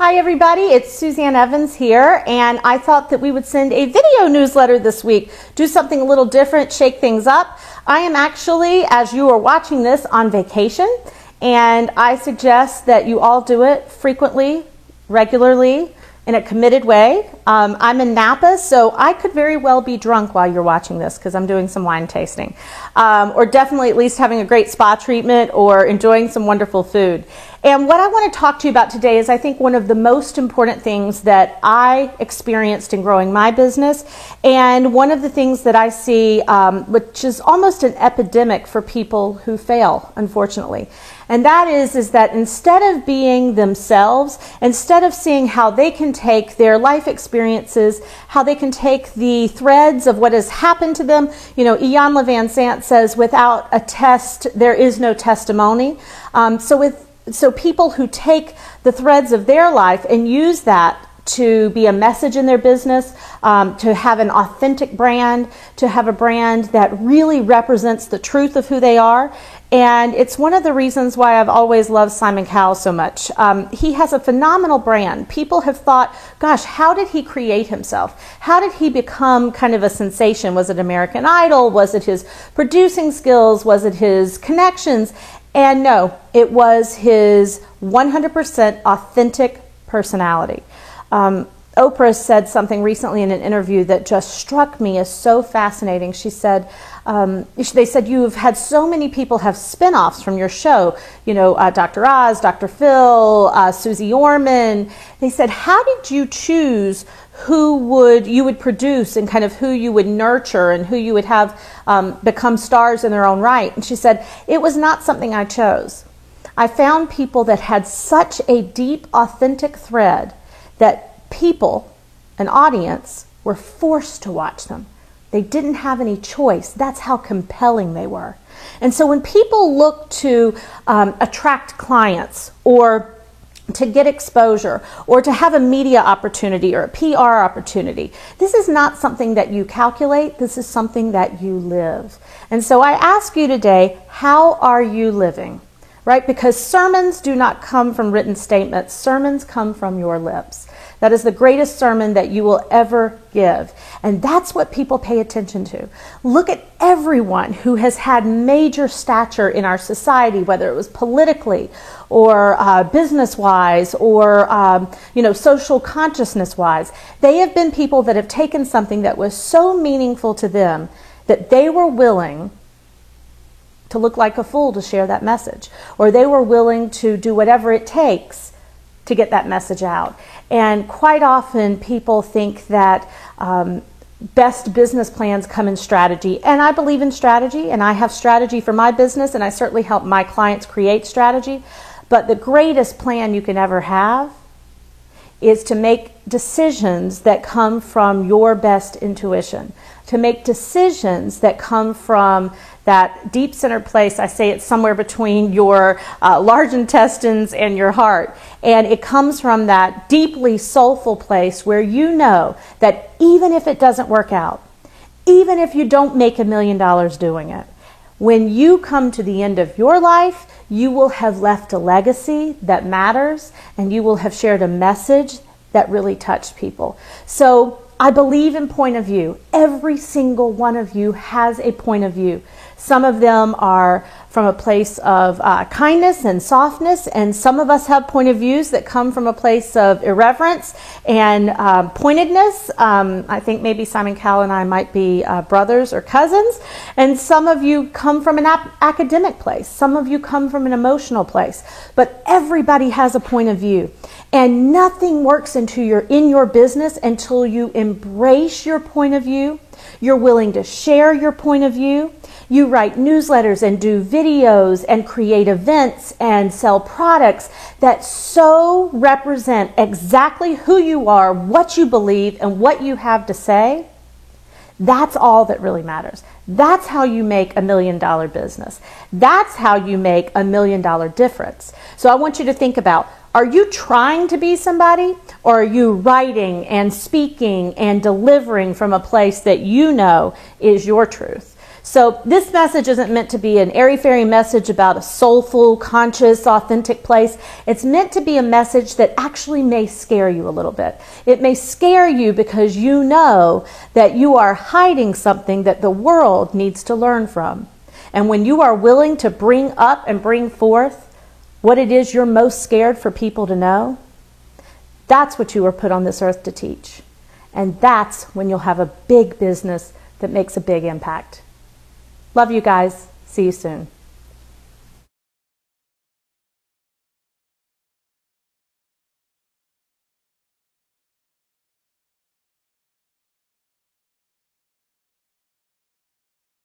Hi everybody, it's Suzanne Evans here, and I thought that we would send a video newsletter this week, do something a little different, shake things up. I am actually, as you are watching this, on vacation, and I suggest that you all do it frequently, regularly, in a committed way. I'm in Napa, so I could very well be drunk while you're watching this because I'm doing some wine tasting, or definitely at least having a great spa treatment or enjoying some wonderful food. And what I want to talk to you about today is I think one of the most important things that I experienced in growing my business, and one of the things that I see, which is almost an epidemic for people who fail, unfortunately. And that is that instead of being themselves, instead of seeing how they can take their life experiences, how they can take the threads of what has happened to them, you know, Ian Van Sant says, without a test, there is no testimony. So people who take the threads of their life and use that to be a message in their business, to have an authentic brand, to have a brand that really represents the truth of who they are. And it's one of the reasons why I've always loved Simon Cowell so much. He has a phenomenal brand. People have thought, gosh, how did he create himself? How did he become kind of a sensation? Was it American Idol? Was it his producing skills? Was it his connections? And no, it was his 100% authentic personality. Oprah said something recently in an interview that just struck me as so fascinating. She said, they said, you've had so many people have spin-offs from your show, you know, Dr. Oz, Dr. Phil, Susie Orman. They said, how did you choose who you would produce and kind of who you would nurture and who you would have become stars in their own right? And she said, it was not something I chose. I found people that had such a deep, authentic thread that people, an audience, were forced to watch them. They didn't have any choice. That's how compelling they were. And so when people look to attract clients or to get exposure or to have a media opportunity or a PR opportunity, this is not something that you calculate. This is something that you live. And so I ask you today, how are you living? Right? Because sermons do not come from written statements. Sermons come from your lips. That is the greatest sermon that you will ever give. And that's what people pay attention to. Look at everyone who has had major stature in our society, whether it was politically or business-wise or social consciousness-wise. They have been people that have taken something that was so meaningful to them that they were willing to look like a fool to share that message, or they were willing to do whatever it takes to get that message out. And quite often people think that best business plans come in strategy, and I believe in strategy, and I have strategy for my business, and I certainly help my clients create strategy. But the greatest plan you can ever have is to make decisions that come from your best intuition, to make decisions that come from that deep center place. I say it's somewhere between your large intestines and your heart. And it comes from that deeply soulful place where you know that even if it doesn't work out, even if you don't make $1 million doing it, when you come to the end of your life, you will have left a legacy that matters, and you will have shared a message that really touched people. So I believe in point of view. Every single one of you has a point of view. Some of them are from a place of kindness and softness, and some of us have point of views that come from a place of irreverence and pointedness. I think maybe Simon Cowell and I might be brothers or cousins, and some of you come from an academic place. Some of you come from an emotional place, but everybody has a point of view. And nothing works in your business until you embrace your point of view. You're willing to share your point of view. You write newsletters and do videos and create events and sell products that so represent exactly who you are, what you believe, and what you have to say. That's all that really matters. That's how you make $1 million business. That's how you make $1 million difference. So I want you to think about, are you trying to be somebody, or are you writing and speaking and delivering from a place that you know is your truth? So this message isn't meant to be an airy-fairy message about a soulful, conscious, authentic place. It's meant to be a message that actually may scare you a little bit. It may scare you because you know that you are hiding something that the world needs to learn from. And when you are willing to bring up and bring forth what it is you're most scared for people to know, that's what you were put on this earth to teach. And that's when you'll have a big business that makes a big impact. Love you guys. See you soon.